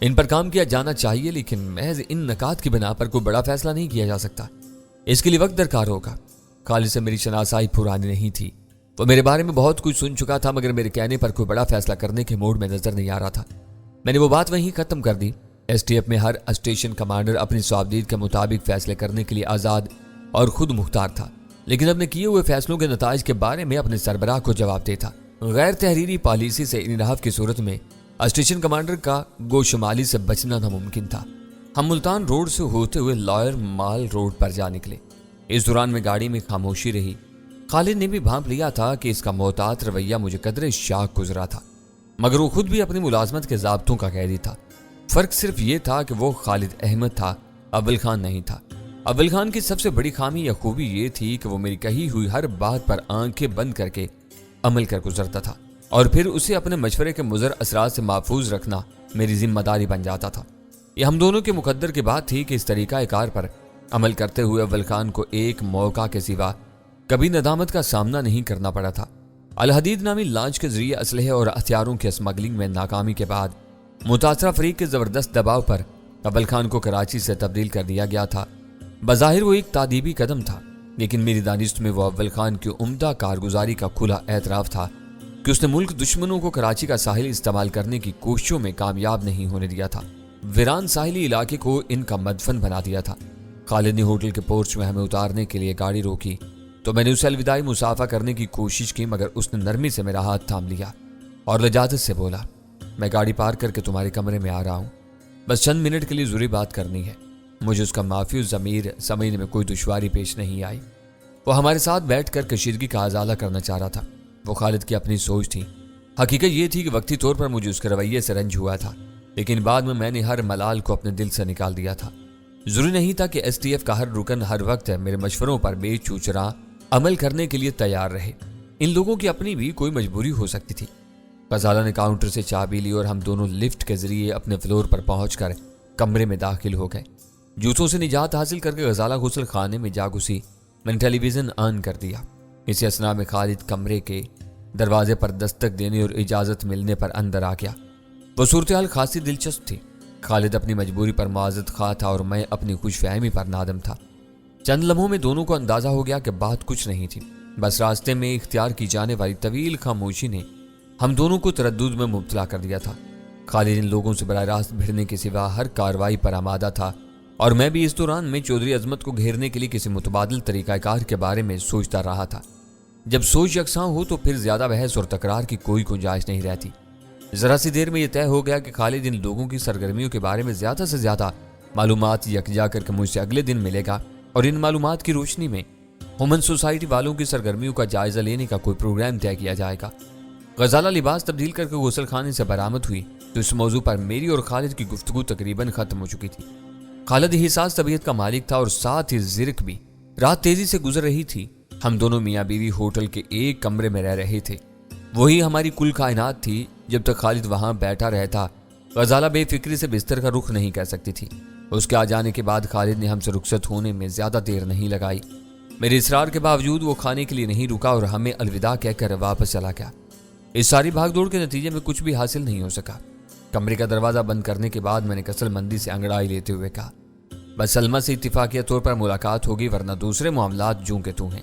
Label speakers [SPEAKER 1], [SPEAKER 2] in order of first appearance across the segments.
[SPEAKER 1] ان پر کام کیا جانا چاہیے، لیکن محض ان نکات کی بنا پر کوئی بڑا فیصلہ نہیں کیا جا سکتا۔ اس کے لیے وقت درکار ہوگا۔ خالد سے میری شناسائی پرانی نہیں تھی، وہ میرے بارے میں بہت کچھ سن چکا تھا، مگر میرے کہنے پر کوئی بڑا فیصلہ کرنے کے موڈ میں نظر نہیں آ رہا تھا۔ میں نے وہ بات وہیں ختم کر دی۔ ایس ٹی ایف میں ہر اسٹیشن کمانڈر اپنی صوابدید کے مطابق فیصلے کرنے کے لیے آزاد اور خود مختار تھا، لیکن اپنے کیے ہوئے فیصلوں کے نتائج کے بارے میں اپنے سربراہ کو جواب دہ تھا۔ غیر تحریری پالیسی سے انحراف کی صورت میں اسٹیشن کمانڈر کا گوشمالی سے بچنا ناممکن تھا۔ ہم ملتان روڈ سے ہوتے ہوئے لائر مال روڈ پر جا نکلے۔ اس دوران میں گاڑی میں خاموشی رہی۔ خالد نے بھی بھانپ لیا تھا کہ اس کا محتاط رویہ مجھے قدرے شاک گزرا تھا، مگر وہ خود بھی اپنی ملازمت کے ضابطوں کا قیدی تھا۔ فرق صرف یہ تھا کہ وہ خالد احمد تھا، اول خان نہیں تھا۔ اول خان کی سب سے بڑی خامی یا خوبی یہ تھی کہ وہ میری کہی ہوئی ہر بات پر آنکھیں بند کر کے عمل کر گزرتا تھا، اور پھر اسے اپنے مشورے کے مضر اثرات سے محفوظ رکھنا میری ذمہ داری بن جاتا تھا۔ یہ ہم دونوں کے مقدر کی بات تھی کہ اس طریقہ کار پر عمل کرتے ہوئے اول خان کو ایک موقع کے سوا کبھی ندامت کا سامنا نہیں کرنا پڑا تھا۔ الحدید نامی لانچ کے ذریعے اسلحے اور ہتھیاروں کی اسمگلنگ میں ناکامی کے بعد متاثرہ فریق کے زبردست دباؤ پر اول خان کو کراچی سے تبدیل کر دیا گیا تھا۔ بظاہر وہ ایک تادیبی قدم تھا، لیکن میری دانست میں وہ اول خان کی عمدہ کارگزاری کا کھلا اعتراف تھا کہ اس نے ملک دشمنوں کو کراچی کا ساحل استعمال کرنے کی کوششوں میں کامیاب نہیں ہونے دیا تھا۔ ویران ساحلی علاقے کو ان کا مدفن بنا دیا تھا۔ خالد نے ہوٹل کے پورچ میں ہمیں اتارنے کے لیے گاڑی روکی تو میں نے اسے الوداعی مسافہ کرنے کی کوشش کی، مگر اس نے نرمی سے میرا ہاتھ تھام لیا اور لجاجت سے بولا، میں گاڑی پارک کر کے تمہارے کمرے میں آ رہا ہوں، بس چند منٹ کے لیے ضروری بات کرنی ہے۔ مجھے اس کا معافی ضمیر سمجھنے میں کوئی دشواری پیش نہیں آئی۔ وہ ہمارے ساتھ بیٹھ کر کشیدگی کا ازالہ کرنا چاہ رہا تھا۔ وہ خالد کی اپنی سوچ تھی۔ حقیقت یہ تھی کہ وقتی طور پر مجھے اس کے رویے سے رنج ہوا تھا، لیکن بعد میں نے ہر ملال کو اپنے دل سے نکال دیا تھا۔ ضروری نہیں تھا کہ ایس ٹی ایف کا ہر رکن ہر وقت میرے مشوروں پر بے چوچرا عمل کرنے کے لیے تیار رہے۔ ان لوگوں کی اپنی بھی کوئی مجبوری ہو سکتی تھی۔ غزالہ نے کاؤنٹر سے چابی لی اور ہم دونوں لفٹ کے ذریعے اپنے فلور پر پہنچ کر کمرے میں داخل ہو گئے۔ جوتوں سے نجات حاصل کر کے غزالہ غسل خانے میں جا گھسی۔ میں نے ٹیلی ویژن آن کر دیا۔ اسی اثنا میں خالد کمرے کے دروازے پر دستک دینے اور اجازت ملنے پر اندر آ گیا۔ وہ صورتحال خاصی دلچسپ تھی۔ خالد اپنی مجبوری پر معذرت خواہ تھا اور میں اپنی خوش فہمی پر نادم تھا۔ چند لمحوں میں دونوں کو اندازہ ہو گیا کہ بات کچھ نہیں تھی، بس راستے میں اختیار کی جانے والی طویل خاموشی نے ہم دونوں کو تردد میں مبتلا کر دیا تھا۔ خالد ان لوگوں سے براہ راست بھیڑنے کے سوا ہر کارروائی پر آمادہ تھا، اور میں بھی اس دوران میں چودھری عظمت کو گھیرنے کے لیے کسی متبادل طریقہ کار کے بارے میں سوچتا رہا تھا۔ جب سوچ یکساں ہو تو پھر زیادہ بحث اور تکرار کی کوئی گنجائش نہیں رہتی۔ ذرا سی دیر میں یہ طے ہو گیا کہ خالد ان لوگوں کی سرگرمیوں کے بارے میں زیادہ سے زیادہ معلومات یکجا کر کے مجھ سے اگلے دن ملے گا، اور ان معلومات کی روشنی میں ہیومن سوسائٹی والوں کی سرگرمیوں کا جائزہ لینے کا کوئی پروگرام طے کیا جائے گا۔ غزالہ لباس تبدیل کر کے غسل خانے سے برآمد ہوئی تو اس موضوع پر میری اور خالد کی گفتگو تقریباً ختم ہو چکی تھی۔ خالد حساس طبیعت کا مالک تھا اور ساتھ ہی زرک بھی۔ رات تیزی سے گزر رہی تھی۔ ہم دونوں میاں بیوی ہوٹل کے ایک کمرے میں رہ رہے تھے۔ وہی ہماری کل کائنات تھی۔ جب تک خالد وہاں بیٹھا رہتا، غزالہ بے فکری سے بستر کا رخ نہیں کر سکتی تھی۔ اس کے آ جانے کے بعد خالد نے ہم سے رخصت ہونے میں زیادہ دیر نہیں لگائی۔ میرے اصرار کے باوجود وہ کھانے کے لیے نہیں رکا اور ہمیں الوداع کہہ کر واپس چلا گیا۔ اس ساری بھاگ دوڑ کے نتیجے میں کچھ بھی حاصل نہیں ہو سکا۔ کمرے کا دروازہ بند کرنے کے بعد میں نے کسل مندی سے انگڑائی لیتے ہوئے کہا، بس سلمہ سے اتفاقیہ طور پر ملاقات ہوگی، ورنہ دوسرے معاملات جوں کے توں ہیں۔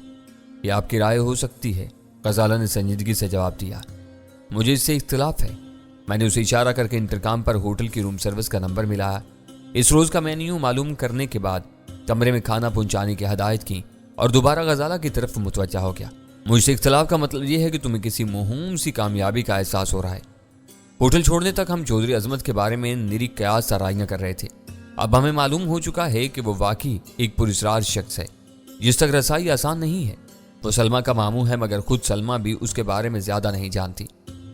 [SPEAKER 1] یہ آپ کی رائے ہو سکتی ہے، غزالہ نے سنجیدگی سے جواب دیا۔ مجھے اس سے اختلاف ہے۔ میں نے اسے اشارہ کر کے انٹرکام پر ہوٹل کی روم سروس کا نمبر ملایا۔ اس روز کا مینیو معلوم کرنے کے بعد کمرے میں کھانا پہنچانے کی ہدایت کی اور دوبارہ غزالہ کی طرف متوجہ ہو گیا۔ مجھ سے اختلاف کا مطلب یہ ہے کہ تمہیں کسی مہم سی کامیابی کا احساس ہو رہا ہے۔ ہوٹل چھوڑنے تک ہم چودھری عظمت کے بارے میں نری قیاس سرائیاں کر رہے تھے۔ اب ہمیں معلوم ہو چکا ہے کہ وہ واقعی ایک پراسرار شخص ہے جس تک رسائی آسان نہیں ہے۔ وہ سلمہ کا ماموں ہے، مگر خود سلمہ بھی اس کے بارے میں زیادہ نہیں جانتی۔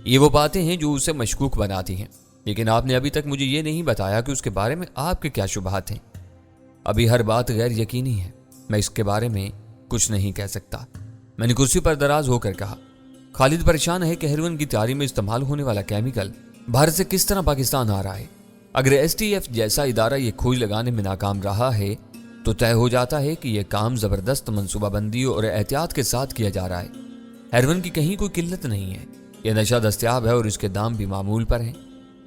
[SPEAKER 1] یہ وہ باتیں ہیں جو اسے مشکوک بناتی ہیں، لیکن آپ نے ابھی تک مجھے یہ نہیں بتایا کہ اس کے بارے میں آپ کے کیا شبہات ہیں۔ ابھی ہر بات غیر یقینی ہے، میں اس کے بارے میں کچھ نہیں کہہ سکتا، میں نے کرسی پر دراز ہو کر کہا۔ خالد پریشان ہے کہ ہیروئن کی تیاری میں استعمال ہونے والا کیمیکل بھارت سے کس طرح پاکستان آ رہا ہے۔ اگر ایس ٹی ایف جیسا ادارہ یہ کھوج لگانے میں ناکام رہا ہے تو طے ہو جاتا ہے کہ یہ کام زبردست منصوبہ بندی اور احتیاط کے ساتھ کیا جا رہا ہے۔ ہیروئن کی کہیں کوئی قلت نہیں ہے، یہ نشہ دستیاب ہے اور اس کے دام بھی معمول پر ہیں۔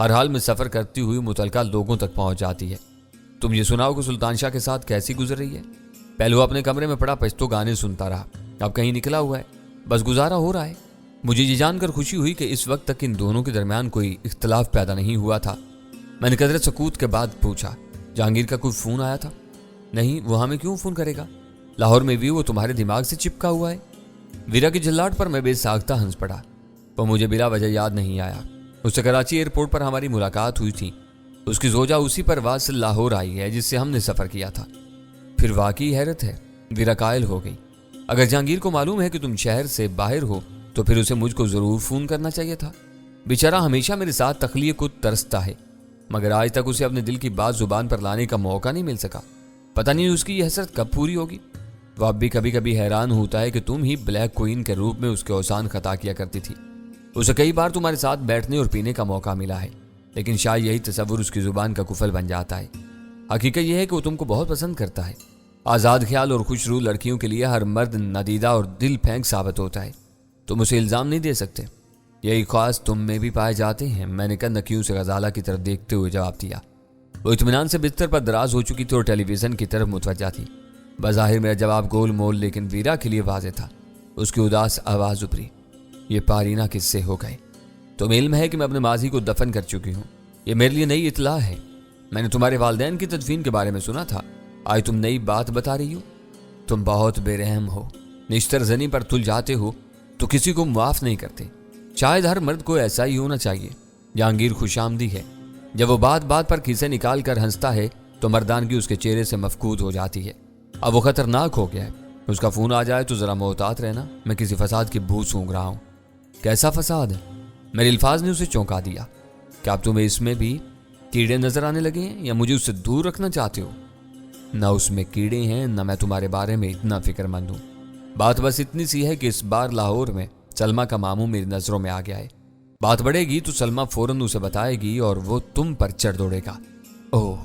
[SPEAKER 1] ہر حال میں سفر کرتی ہوئی متعلقہ لوگوں تک پہنچ جاتی ہے۔ تم یہ سناؤ کہ سلطان شاہ کے ساتھ کیسی گزر رہی ہے؟ پہلے وہ اپنے کمرے میں پڑا پشتو گانے سنتا رہا، اب کہیں نکلا ہوا ہے، بس گزارا ہو رہا ہے۔ مجھے یہ جان کر خوشی ہوئی کہ اس وقت تک ان دونوں کے درمیان کوئی اختلاف پیدا نہیں ہوا تھا۔ میں نے قدرے سکوت کے بعد پوچھا، جہانگیر کا کوئی فون آیا تھا؟ نہیں، وہ ہمیں کیوں فون کرے گا؟ لاہور میں بھی وہ تمہارے دماغ سے چپکا ہوا ہے۔ ویرا کی جھلاٹ پر میں بے ساختہ ہنس پڑا۔ وہ مجھے بلا وجہ یاد نہیں آیا۔ اس سے کراچی ایئرپورٹ پر ہماری ملاقات ہوئی تھی۔ اس کی زوجہ اسی پرواز سے لاہور آئی ہے جس سے ہم نے سفر کیا تھا۔ پھر واقعی حیرت ہے، ویرا قائل ہو گئی۔ اگر جہانگیر کو معلوم ہے کہ تم شہر سے باہر ہو تو پھر اسے مجھ کو ضرور فون کرنا چاہیے تھا۔ بیچارہ ہمیشہ میرے ساتھ تخلیق کو ترستا ہے، مگر آج تک اسے اپنے دل کی بات زبان پر لانے کا موقع نہیں مل سکا۔ پتہ نہیں اس کی یہ حسرت کب پوری ہوگی۔ وہ اب بھی کبھی کبھی حیران ہوتا ہے کہ تم ہی بلیک کوئین کے روپ میں اس کے اوسان خطا کیا کرتی تھی۔ اسے کئی بار تمہارے ساتھ بیٹھنے اور پینے کا موقع ملا ہے، لیکن شاید یہی تصور اس کی زبان کا کفل بن جاتا ہے۔ حقیقت یہ ہے کہ وہ تم کو بہت پسند کرتا ہے۔ آزاد خیال اور خوش روح لڑکیوں کے لیے ہر مرد ندیدہ اور دل پھینک ثابت ہوتا ہے۔ تم اسے الزام نہیں دے سکتے، یہی خواص تم میں بھی پائے جاتے ہیں۔ میں نے کنکیوں سے غزالہ کی طرف دیکھتے ہوئے جواب دیا۔ وہ اطمینان سے بستر پر دراز ہو چکی تھی اور ٹیلی ویژن کی طرف متوجہ تھی۔ بظاہر میرا جواب گول مول لیکن ویرا کے لیے واضح تھا۔ اس کی اداس آواز ابھری، یہ پارینہ کس سے ہو گئے؟ تمہیں علم ہے کہ میں اپنے ماضی کو دفن کر چکی ہوں، یہ میرے لیے نئی اطلاع ہے۔ میں نے تمہارے والدین کی تدفین کے بارے میں سنا تھا، آج تم نئی بات بتا رہی ہو؟ تم بہت بے رحم ہو، نشتر زنی پر تل جاتے ہو تو کسی کو معاف نہیں کرتے۔ شاید ہر مرد کو ایسا ہی ہونا چاہیے۔ جہانگیر خوش آمدی ہے، جب وہ بات بات پر کھیسے نکال کر ہنستا ہے تو مردانگی اس کے چہرے سے مفقود ہو جاتی ہے۔ اب وہ خطرناک ہو گیا ہے، اس کا فون آ جائے تو ذرا محتاط رہنا، میں کسی فساد کی بو سونگ رہا ہوں۔ کیسا فساد ہے؟ میرے الفاظ نے اسے چونکا دیا۔ کیا اب تمہیں اس میں بھی کیڑے نظر آنے لگے ہیں یا مجھے اس سے دور رکھنا چاہتے ہو؟ نہ اس میں کیڑے ہیں نہ میں تمہارے بارے میں اتنا فکر مند ہوں۔ بات بس اتنی سی ہے کہ اس بار لاہور میں سلمہ کا ماموں میری نظروں میں آ گیا ہے۔ بات بڑھے گی تو سلمہ فوراً اسے بتائے گی اور وہ تم پر چڑھ دوڑے گا۔ اوہ،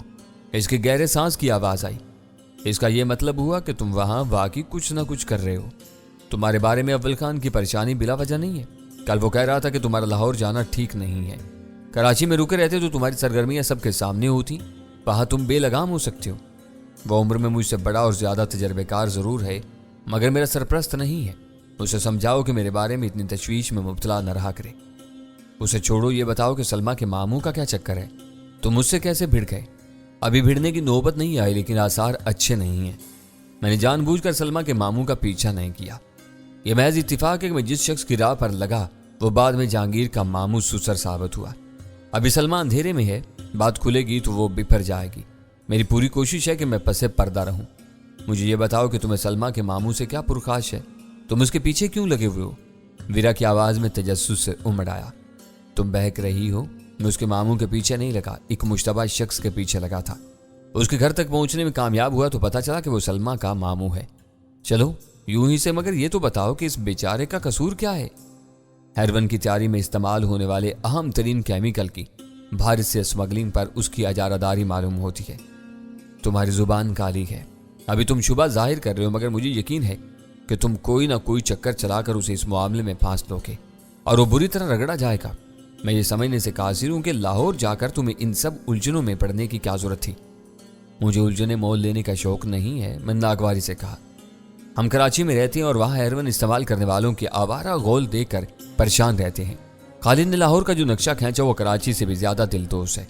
[SPEAKER 1] اس کے گہرے سانس کی آواز آئی۔ اس کا یہ مطلب ہوا کہ تم وہاں واقعی کچھ نہ کچھ کر رہے ہو۔ تمہارے بارے میں اول خان کی پریشانی بلا وجہ نہیں ہے۔ کل وہ کہہ رہا تھا کہ تمہارا لاہور جانا ٹھیک نہیں ہے۔ کراچی میں رکے رہتے تو تمہاری سرگرمیاں سب کے سامنے ہوتی، وہاں تم بے لگام ہو سکتے ہو۔ وہ عمر میں مجھ سے بڑا اور زیادہ تجربے کار ضرور ہے، مگر میرا سرپرست نہیں ہے۔ اسے سمجھاؤ کہ میرے بارے میں اتنی تشویش میں مبتلا نہ رہا کرے۔ اسے چھوڑو، یہ بتاؤ کہ سلمہ کے ماموں کا کیا چکر ہے؟ تم مجھ سے کیسے بھڑ گئے؟ ابھی بھڑنے کی نوبت نہیں آئی، لیکن آثار اچھے نہیں ہیں۔ میں نے جان بوجھ کر سلمہ کے ماموں کا پیچھا نہیں کیا۔ یہ محض اتفاق ہے کہ میں جس شخص کی راہ پر لگا وہ بعد میں جہانگیر کا ماموں سسر ثابت ہوا۔ ابھی سلمہ اندھیرے میں ہے، بات کھلے گی تو وہ بپھر جائے گی۔ میری پوری کوشش ہے کہ میں پسے پردہ رہوں۔ مجھے یہ بتاؤ کہ تمہیں سلمہ کے ماموں سے کیا پرخاش ہے؟ تم اس کے پیچھے کیوں لگے ہوئے ہو؟ ویرا کی آواز میں تجسس سے امڑ آیا۔ تم بہک رہی ہو، میں اس کے ماموں کے پیچھے نہیں لگا، ایک مشتبہ شخص کے پیچھے لگا تھا۔ اس کے گھر تک پہنچنے میں کامیاب ہوا تو پتہ چلا کہ وہ سلمہ کا ماموں ہے۔ چلو یوں ہی سے، مگر یہ تو بتاؤ کہ اس بیچارے کا قصور کیا ہے؟ ہیروئن کی تیاری میں استعمال ہونے والے اہم ترین کیمیکل کی بھارت سے اسمگلنگ پر اس کی اجارہ داری معلوم ہوتی ہے۔ تمہاری زبان کالی ہے، ابھی تم شبہ ظاہر کر رہے ہو، مگر مجھے یقین ہے کہ تم کوئی نہ کوئی چکر چلا کر اسے اس معاملے میں پھانس دو گے اور وہ بری طرح رگڑا جائے گا۔ میں یہ سمجھنے سے قاصر ہوں کہ لاہور جا کر تمہیں ان سب الجھنوں میں پڑنے کی کیا ضرورت تھی۔ مجھے الجھنیں مول لینے کا شوق نہیں ہے، میں نے ناگواری سے کہا۔ ہم کراچی میں رہتے ہیں اور وہاں ہیروئن استعمال کرنے والوں کے آوارہ غول دیکھ کر پریشان رہتے ہیں۔ خالد نے لاہور کا جو نقشہ کھینچا وہ کراچی سے بھی زیادہ دل دوز ہے۔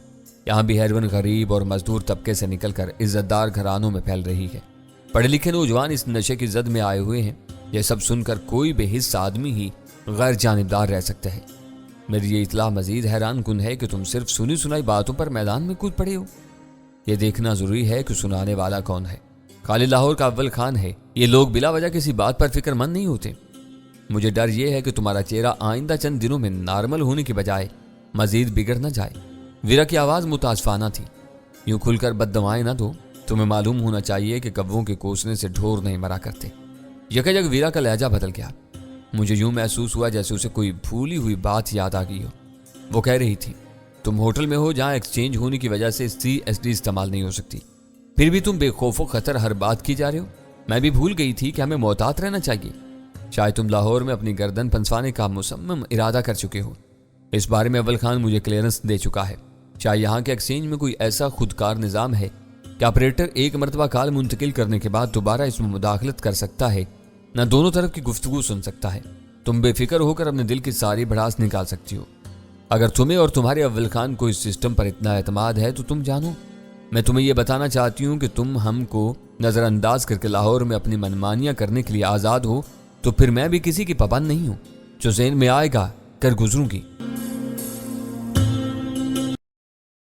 [SPEAKER 1] یہاں بھی ہیروئن غریب اور مزدور طبقے سے نکل کر عزت دار گھرانوں میں پھیل رہی ہے۔ پڑھے لکھے نوجوان اس نشے کی زد میں آئے ہوئے ہیں۔ یہ سب سن کر کوئی بے حس آدمی ہی غیر جانبدار رہ سکتا ہے۔ میری یہ اطلاع مزید حیران کن ہے کہ تم صرف سنی سنائی باتوں پر میدان میں کود پڑے ہو۔ یہ دیکھنا ضروری ہے کہ سنانے والا کون ہے۔ خالد لاہور کا اول خان ہے۔ یہ لوگ بلا وجہ کسی بات پر فکر مند نہیں ہوتے۔ مجھے ڈر یہ ہے کہ تمہارا چہرہ آئندہ چند دنوں میں نارمل ہونے کی بجائے مزید بگڑ نہ جائے۔ ویرا کی آواز متاسفانہ تھی۔ یوں کھل کر بد دعائیں نہ دو، تمہیں معلوم ہونا چاہیے کہ کبوں کے کوسنے سے ڈھور نہیں مرا کرتے۔ یکجک ویرا کا لہجہ بدل گیا۔ مجھے یوں محسوس ہوا جیسے اسے کوئی بھولی ہوئی بات یاد آ گئی ہو۔ وہ کہہ رہی تھی، تم ہوٹل میں ہو جہاں ایکسچینج ہونے کی وجہ سے CSD استعمال نہیں ہو سکتی، پھر بھی تم بے خوف و خطر ہر بات کی جا رہے ہو۔ میں بھی بھول گئی تھی کہ ہمیں محتاط رہنا چاہیے۔ شاید تم لاہور میں اپنی گردن پھنسوانے کا مصمم ارادہ کر چکے ہو۔ اس بارے میں اول خان مجھے کلیئرنس دے چکا ہے۔ چاہے یہاں کے ایکسچینج میں کوئی ایسا خودکار نظام ہے کہ آپریٹر ایک مرتبہ کال منتقل کرنے کے بعد دوبارہ اس میں مداخلت کر سکتا ہے، نہ دونوں طرف کی گفتگو سن سکتا ہے، تم بے فکر ہو کر اپنے دل کی ساری بھڑاس نکال سکتی ہو۔ اگر تمہیں اور تمہارے اول خان کو اس سسٹم پر اتنا اعتماد ہے تو تم جانو، میں تمہیں یہ بتانا چاہتی ہوں کہ تم ہم کو نظر انداز کر کے لاہور میں اپنی منمانیاں کرنے کے لیے آزاد ہو، تو پھر میں بھی کسی کی پابند نہیں ہوں۔ جو ذہن میں آئے گا کر گزروں گی۔